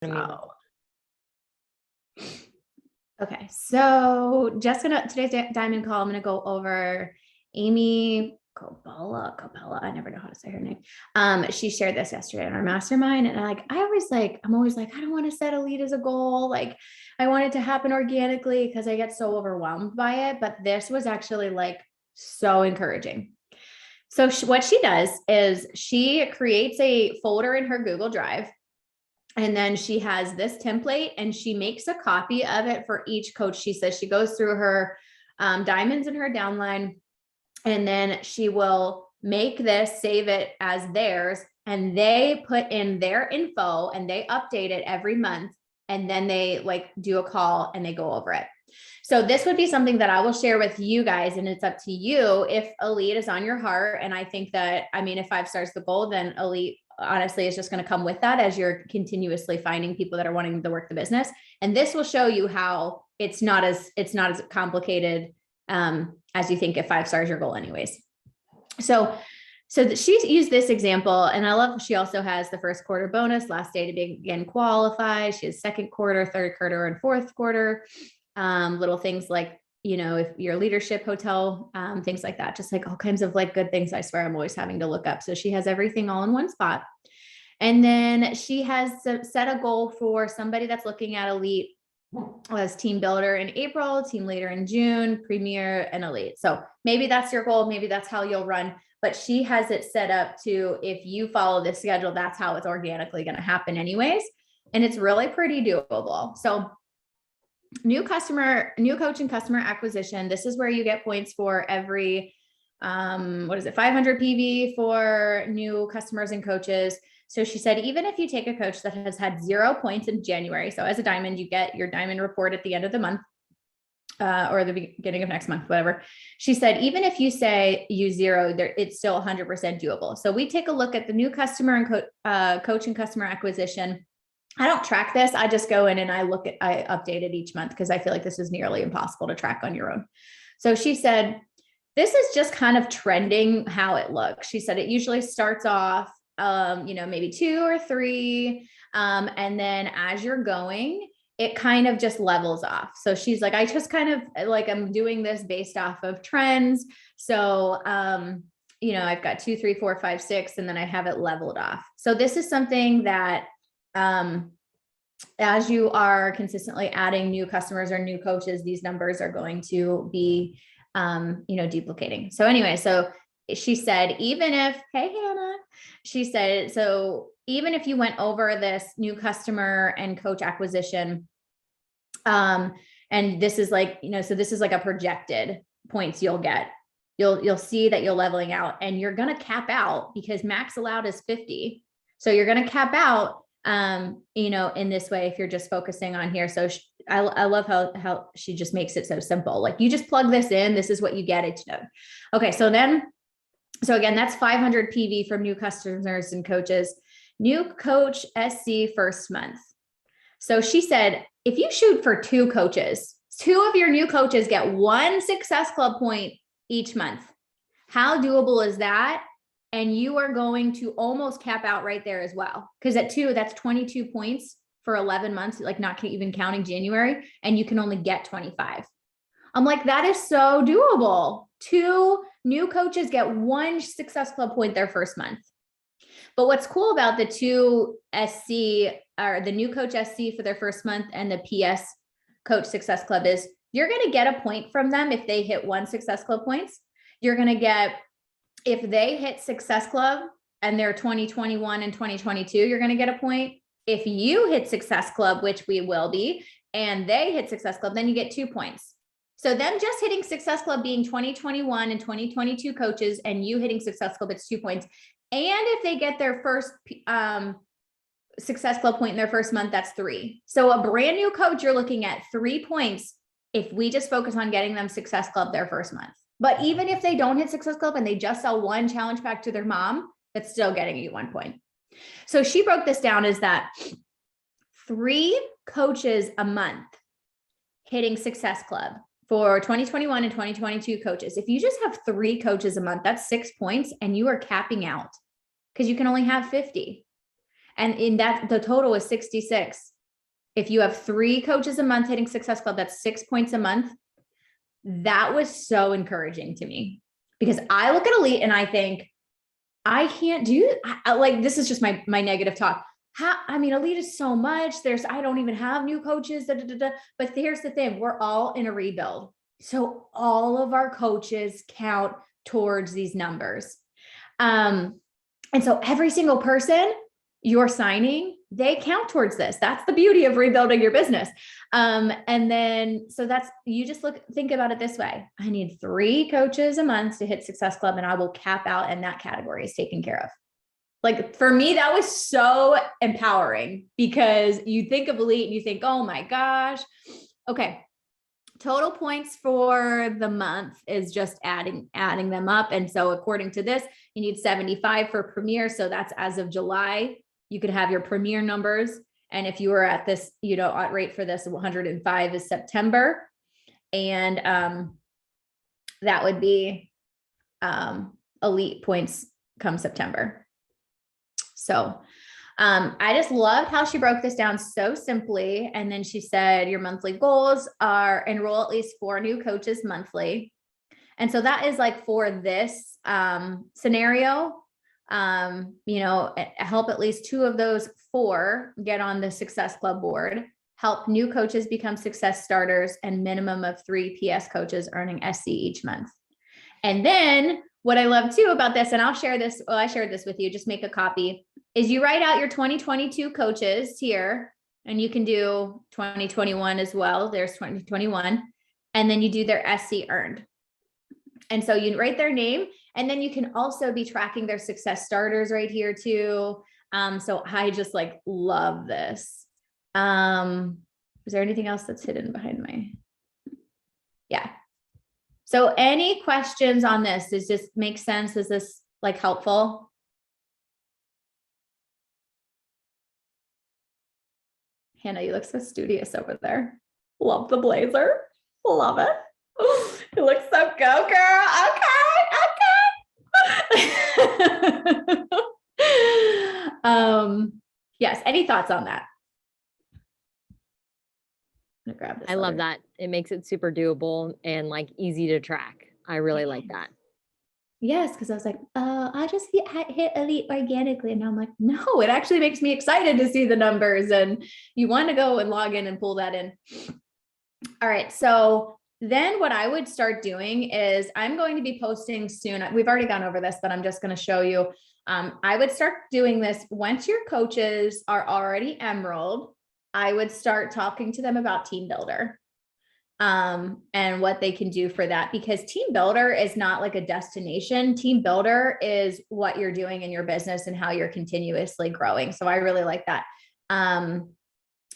Wow. Okay, so just today's diamond call, I'm gonna go over Amy Coppola. I never know how to say her name. She shared this yesterday in our mastermind, and I'm always like, I don't want to set a lead as a goal. Like, I want it to happen organically because I get so overwhelmed by it. But this was actually like so encouraging. So what she does is she creates a folder in her Google Drive. And then she has this template and she makes a copy of it for each coach. She says she goes through her diamonds in her downline, and then she will make this, save it as theirs, and they put in their info and they update it every month. And then they like do a call and they go over it. So this would be something that I will share with you guys, and it's up to you if elite is on your heart. And I think that, I mean, if 5 stars the goal, then elite honestly is just going to come with that as you're continuously finding people that are wanting to work the business. And this will show you how it's not as complicated as you think if 5 stars your goal anyways. So she's used this example, and I love, she also has the first quarter bonus, last day to begin qualify. She has second quarter, third quarter, and fourth quarter. Little things like, if your leadership hotel, things like that, just like all kinds of like good things. I swear I'm always having to look up. So she has everything all in one spot. And then she has set a goal for somebody that's looking at elite as team builder in April, team leader in June, premier, and elite. So maybe that's your goal. Maybe that's how you'll run, but she has it set up to, if you follow this schedule, that's how it's organically going to happen anyways. And it's really pretty doable. So new coach and customer acquisition. This is where you get points for every, 500 PV for new customers and coaches. So she said, even if you take a coach that has had 0 points in January, so as a diamond, you get your diamond report at the end of the month, or the beginning of next month, whatever. She said, even if you say you 0, it's still 100% doable. So we take a look at the new customer and coach and customer acquisition. I don't track this. I just go in and I update it each month because I feel like this is nearly impossible to track on your own. So she said, this is just kind of trending how it looks. She said, it usually starts off, maybe 2 or 3. And then as you're going, it kind of just levels off. So she's like, I just kind of like, I'm doing this based off of trends. So, I've got 2, 3, 4, 5, 6, and then I have it leveled off. So this is something that, as you are consistently adding new customers or new coaches, these numbers are going to be, duplicating. So anyway, so she said, hey, Hannah, she said, so even if you went over this new customer and coach acquisition, and this is like, so this is like a projected points you'll get, you'll see that you're leveling out, and you're going to cap out because max allowed is 50. So you're going to cap out, in this way, if you're just focusing on here. So I love how she just makes it so simple. Like, you just plug this in, this is what you get it to know. Okay. So again, that's 500 PV from new customers and coaches. New coach SC first month. So she said, if you shoot for 2 coaches, 2 of your new coaches get 1 Success Club point each month. How doable is that? And you are going to almost cap out right there as well. Because at 2, that's 22 points for 11 months, like not even counting January, and you can only get 25. I'm like, that is so doable. 2 new coaches get 1 Success Club point their first month. But what's cool about the 2 SC, or the new coach SC for their first month and the PS coach Success Club, is you're going to get a point from them if they hit 1 Success Club points. You're going to get, if they hit Success Club and they're 2021 and 2022, you're going to get a point. If you hit Success Club, which we will be, and they hit Success Club, then you get 2 points. So them just hitting Success Club being 2021 and 2022 coaches, and you hitting Success Club, it's 2 points. And if they get their first Success Club point in their first month, that's 3. So a brand new coach, you're looking at 3 points if we just focus on getting them Success Club their first month. But even if they don't hit Success Club and they just sell 1 challenge pack to their mom, that's still getting you 1 point. So she broke this down as that 3 coaches a month hitting Success Club for 2021 and 2022 coaches. If you just have 3 coaches a month, that's 6 points, and you are capping out because you can only have 50. And in that, the total is 66. If you have 3 coaches a month hitting Success Club, that's 6 points a month. That was so encouraging to me because I look at Elite and I think, I can't do like, this is just my negative talk. Elite is so much. I don't even have new coaches, but here's the thing. We're all in a rebuild. So all of our coaches count towards these numbers. And so every single person you're signing, they count towards this. That's the beauty of rebuilding your business. And then, so you just think about it this way. I need 3 coaches a month to hit Success Club and I will cap out and that category is taken care of. Like for me, that was so empowering because you think of Elite and you think, oh my gosh. Okay. Total points for the month is just adding them up. And so according to this, you need 75 for Premier. So that's as of July. You could have your Premier numbers. And if you were at this, at rate for this, 105 is September. And that would be Elite points come September. So I just loved how she broke this down so simply. And then she said, your monthly goals are enroll at least 4 new coaches monthly. And so that is like for this scenario, help at least 2 of those 4 get on the Success Club board, help new coaches become success starters, and minimum of 3 PS coaches earning SC each month. And then what I love too about this, and I'll share this, I shared this with you, just make a copy, is you write out your 2022 coaches here, and you can do 2021 as well. There's 2021, and then you do their SC earned. And so you write their name, and then you can also be tracking their success starters right here too. So I just like love this. Is there anything else that's hidden behind my? Yeah. So any questions on this? Does this make sense? Is this like helpful? Hannah, you look so studious over there. Love the blazer. Love it. You look so go, girl. Okay. Yes. Any thoughts on that? I'm gonna grab this. I love that. It makes it super doable and like easy to track. I really like that. Yes, because I was like, I just hit Elite organically. And I'm like, no, it actually makes me excited to see the numbers. And you want to go and log in and pull that in. All right. So then what I would start doing is I'm going to be posting soon. We've already gone over this, but I'm just going to show you. I would start doing this once your coaches are already Emerald. I would start talking to them about Team Builder. And what they can do for that, because Team Builder is not like a destination. Team Builder is what you're doing in your business and how you're continuously growing. So I really like that. And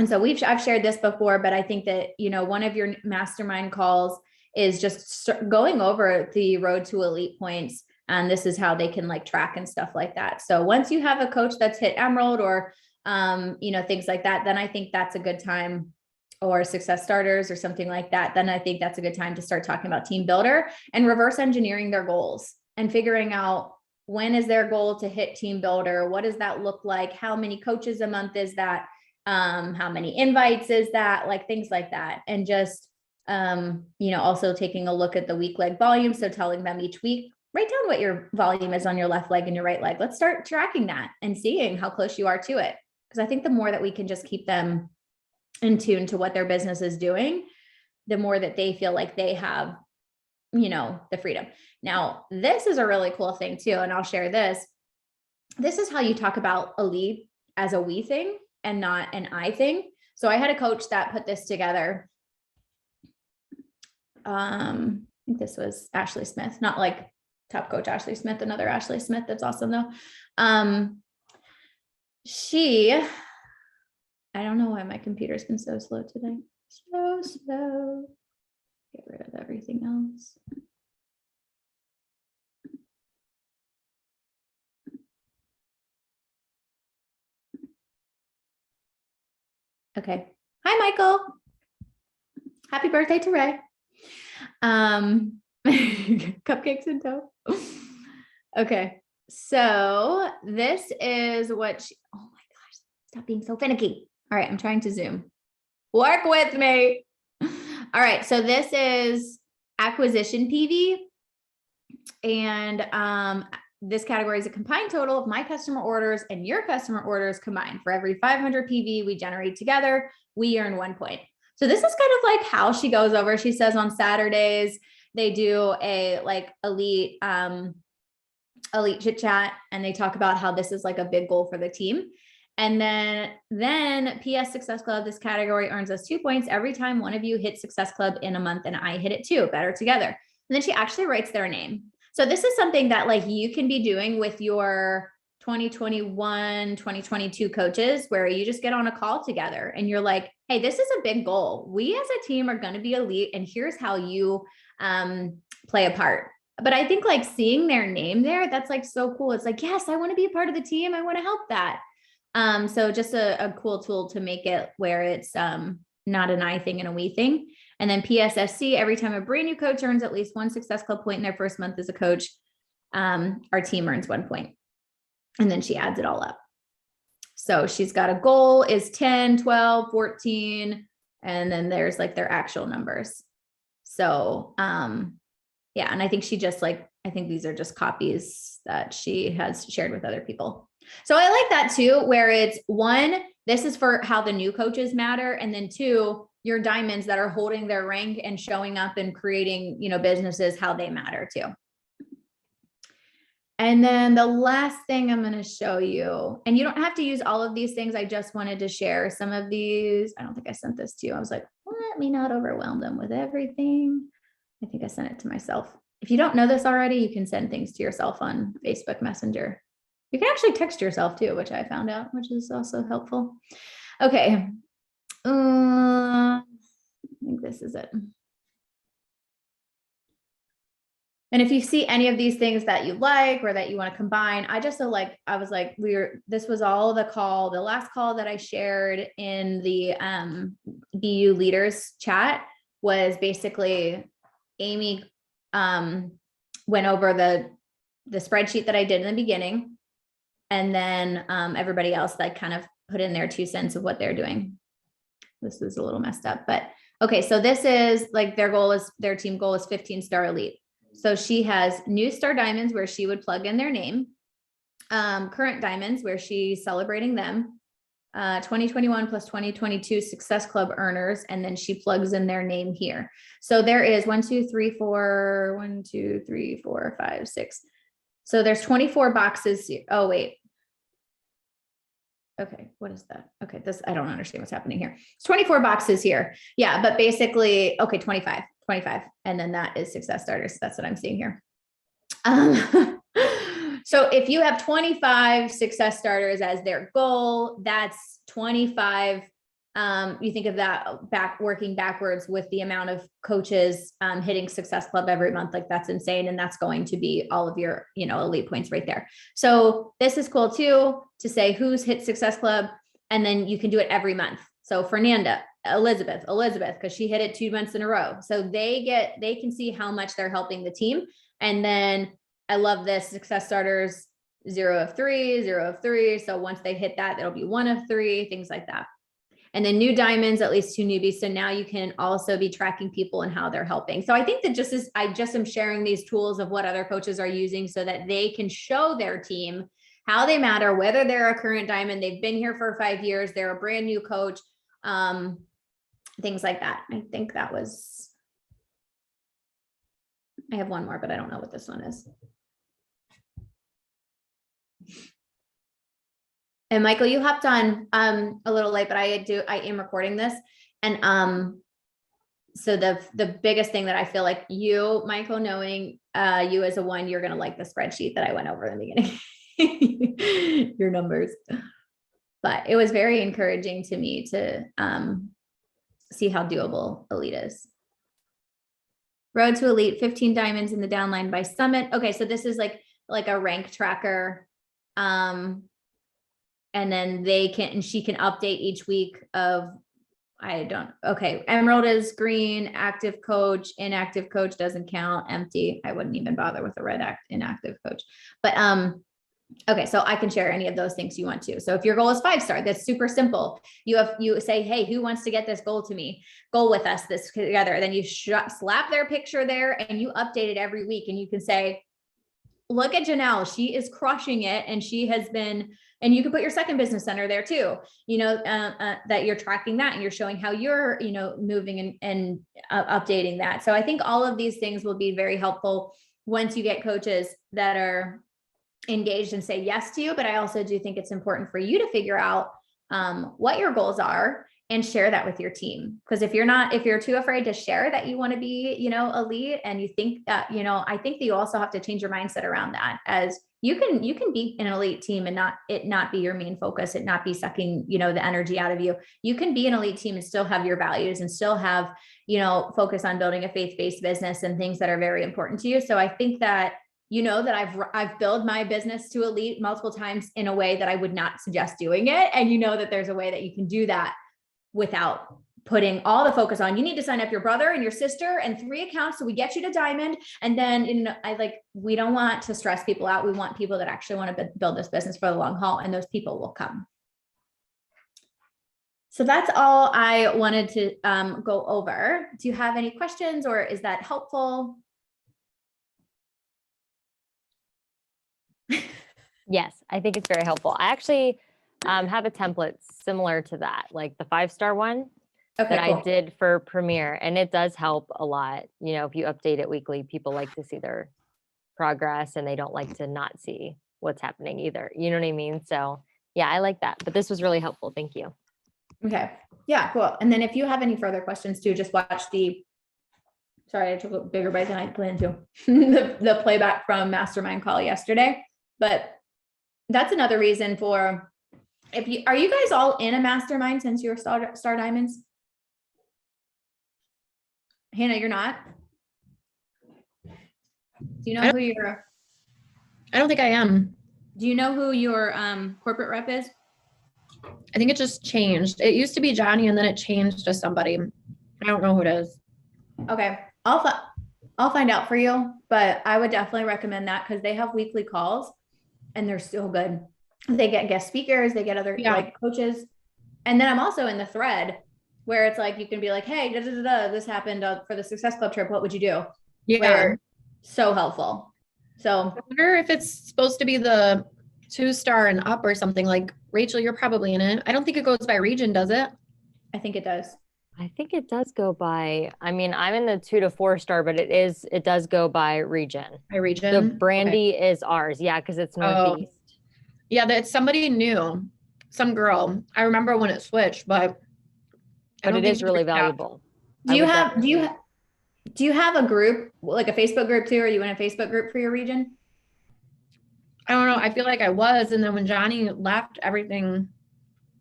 so I've shared this before, but I think that, one of your mastermind calls is just going over the road to Elite points. And this is how they can like track and stuff like that. So once you have a coach that's hit Emerald or, things like that, then I think that's a good time, or success starters or something like that, then I think that's a good time to start talking about Team Builder and reverse engineering their goals and figuring out when is their goal to hit Team Builder? What does that look like? How many coaches a month is that? How many invites is that? Like things like that. And just, also taking a look at the week leg volume. So telling them each week, write down what your volume is on your left leg and your right leg. Let's start tracking that and seeing how close you are to it. Because I think the more that we can just keep them in tune to what their business is doing, the more that they feel like they have, the freedom. Now, this is a really cool thing too. And I'll share this. This is how you talk about Elite as a we thing and not an I thing. So I had a coach that put this together. I think this was Ashley Smith, not like top coach Ashley Smith, another Ashley Smith. That's awesome though. I don't know why my computer's been so slow today. So slow. Get rid of everything else. Okay. Hi, Michael. Happy birthday to Ray. Cupcakes in tow. Okay. So this is what oh my gosh, Stop being so finicky. All right, I'm trying to zoom. Work with me. All right, so this is acquisition PV. And this category is a combined total of my customer orders and your customer orders combined. For every 500 PV we generate together, we earn 1 point. So this is kind of like how she goes over. She says on Saturdays, they do a like elite chit chat, and they talk about how this is like a big goal for the team. And then PS Success Club, this category earns us 2 points every time one of you hits Success Club in a month and I hit it too, better together. And then she actually writes their name. So this is something that like you can be doing with your 2021, 2022 coaches, where you just get on a call together and you're like, hey, this is a big goal. We as a team are going to be elite, and here's how you play a part. But I think like seeing their name there, that's like so cool. It's like, yes, I want to be a part of the team. I want to help that. So just a cool tool to make it where it's not an I thing and a we thing. And then PSSC, every time a brand new coach earns at least 1 Success Club point in their first month as a coach, our team earns 1 point. And then she adds it all up. So she's got a goal is 10, 12, 14, and then there's like their actual numbers. So yeah, and I think she just like, I think these are just copies that she has shared with other people. So I like that too, where it's 1, this is for how the new coaches matter. And then 2, your diamonds that are holding their rank and showing up and creating, you know, businesses, how they matter too. And then the last thing I'm going to show you, and you don't have to use all of these things. I just wanted to share some of these. I don't think I sent this to you. I was like, let me not overwhelm them with everything. I think I sent it to myself. If you don't know this already, you can send things to yourself on Facebook Messenger. You can actually text yourself too, which I found out, which is also helpful. Okay. I think this is it. And if you see any of these things that you like or that you want to combine, this was all the last call that I shared in the BU leaders chat was basically Amy went over the spreadsheet that I did in the beginning. And then everybody else like kind of put in their 2 cents of what they're doing. This is a little messed up, but okay. So this is like their team goal is 15-star elite. So she has new star diamonds where she would plug in their name, current diamonds where she's celebrating them, 2021 plus 2022 Success Club earners, and then she plugs in their name here. So there is 1, 2, 3, 4, 5, 6. So there's 24 boxes here. Oh, wait. Okay, what is that? Okay, I don't understand what's happening here. It's 24 boxes here. Yeah, but basically, okay, 25. And then that is success starters. That's what I'm seeing here. So if you have 25 success starters as their goal, that's 25. You think of that working backwards with the amount of coaches hitting Success Club every month, like that's insane. And that's going to be all of your, elite points right there. So this is cool too, to say who's hit Success Club, and then you can do it every month. So Fernanda, Elizabeth, because she hit it 2 months in a row. So they can see how much they're helping the team. And then I love this success starters, 0 of 3, 0 of 3. So once they hit that, it'll be 1 of 3, things like that. And then new diamonds, at least 2 newbies. So now you can also be tracking people and how they're helping. So I think that I just am sharing these tools of what other coaches are using so that they can show their team how they matter, whether they're a current diamond, they've been here for 5 years, they're a brand new coach, things like that. I think I have one more, but I don't know what this one is. And Michael, you hopped on a little late, but I am recording this. And so the biggest thing that I feel like you, Michael, knowing you as a 1, you're going to like the spreadsheet that I went over in the beginning, your numbers. But it was very encouraging to me to see how doable elite is. Road to elite, 15 diamonds in the downline by summit. Okay, so this is like a rank tracker. And then she can update each week of, okay, emerald is green, active coach, inactive coach doesn't count, empty. I wouldn't even bother with the red inactive coach. But Okay, so I can share any of those things you want to. So if your goal is 5-star, that's super simple. You say, hey, who wants to get this goal with us this together? Then you slap their picture there and you update it every week. And you can say, look at Janelle, she is crushing it. And she has been, and you can put your second business center there too, that you're tracking that and you're showing how you're, moving and updating that. So I think all of these things will be very helpful once you get coaches that are engaged and say yes to you. But I also do think it's important for you to figure out what your goals are and share that with your team. Because if you're too afraid to share that you want to be, elite, and you think that, I think that you also have to change your mindset around that, as you can be an elite team and not be your main focus, it not be sucking, the energy out of you. You can be an elite team and still have your values and still have, focus on building a faith-based business and things that are very important to you. So I think that that I've built my business to elite multiple times in a way that I would not suggest doing it. And that there's a way that you can do that without putting all the focus on, you need to sign up your brother and your sister and 3 accounts so we get you to diamond. And then, we don't want to stress people out. We want people that actually want to build this business for the long haul, and those people will come. So that's all I wanted to go over. Do you have any questions, or is that helpful? Yes, I think it's very helpful. I actually have a template similar to that, like the 5-star one that cool. I did for Premier, and it does help a lot. If you update it weekly, people like to see their progress and they don't like to not see what's happening either. You know what I mean? So yeah, I like that, but this was really helpful. Thank you. Okay. Yeah, cool. And then if you have any further questions too, just watch sorry, I took a bigger bite than I planned to, the playback from Mastermind call yesterday. But that's another reason for, are you guys all in a mastermind since you're Star Diamonds? Hannah, you're not? Do you know who your, I don't think I am. Do you know who your corporate rep is? I think it just changed. It used to be Johnny and then it changed to somebody. I don't know who it is. Okay. I'll find out for you, but I would definitely recommend that because they have weekly calls and they're so good. They get guest speakers, they get other coaches. And then I'm also in the thread where it's like, you can be like, hey, this happened for the Success Club trip. What would you do? Yeah. So helpful. So I wonder if it's supposed to be the 2-star and up or something. Like Rachel, you're probably in it. I don't think it goes by region, does it? I think it does. I think it does go by, I'm in the 2 to 4-star, but it does go by region. By region? So Brandy is ours. Yeah. Cause it's Northeast. Yeah. That's somebody new, some girl. I remember when it switched, but it is really valuable. Do you have a group, like a Facebook group too? Are you in a Facebook group for your region? I don't know. I feel like I was. And then when Johnny left everything,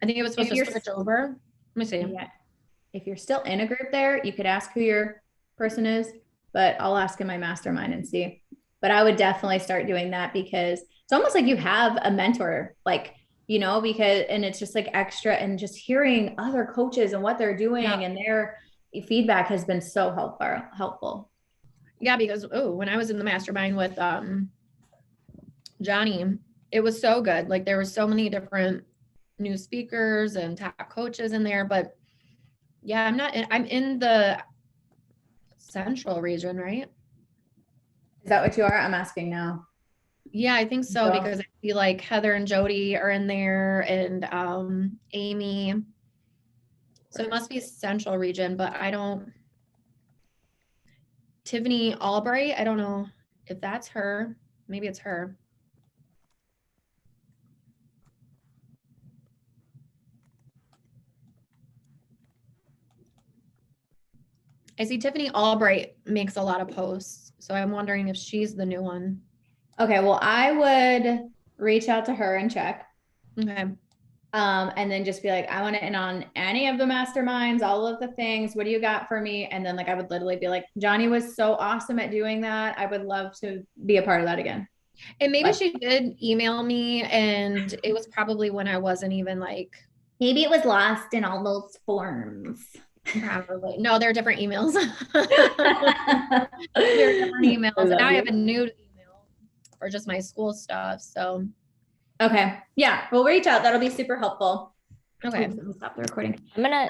I think it was supposed to switch over. Let me see. Yeah. If you're still in a group there, you could ask who your person is, but I'll ask in my mastermind and see. But I would definitely start doing that because it's almost like you have a mentor, and it's just like extra, and just hearing other coaches and what they're doing and their feedback has been so helpful. Yeah, because when I was in the mastermind with Johnny, it was so good. Like there were so many different new speakers and top coaches in there, but yeah, I'm in the central region, right? Is that what you are? I'm asking now. Yeah, I think so, because I feel like Heather and Jody are in there and Amy. So it must be central region, but Tiffany Albright, I don't know if that's her. Maybe it's her. I see Tiffany Albright makes a lot of posts, so I'm wondering if she's the new one. Okay, well, I would reach out to her and check. Okay. And then just be like, I want to in on any of the masterminds, all of the things. What do you got for me? And then I would literally be like, Johnny was so awesome at doing that. I would love to be a part of that again. And maybe she did email me, and it was probably when I wasn't even maybe it was lost in all those forms. Probably. No, they're different emails. They're different emails. And now I have a new email for just my school stuff. So Okay. Yeah. We'll reach out. That'll be super helpful. Okay. Oops, let me stop the recording. I'm gonna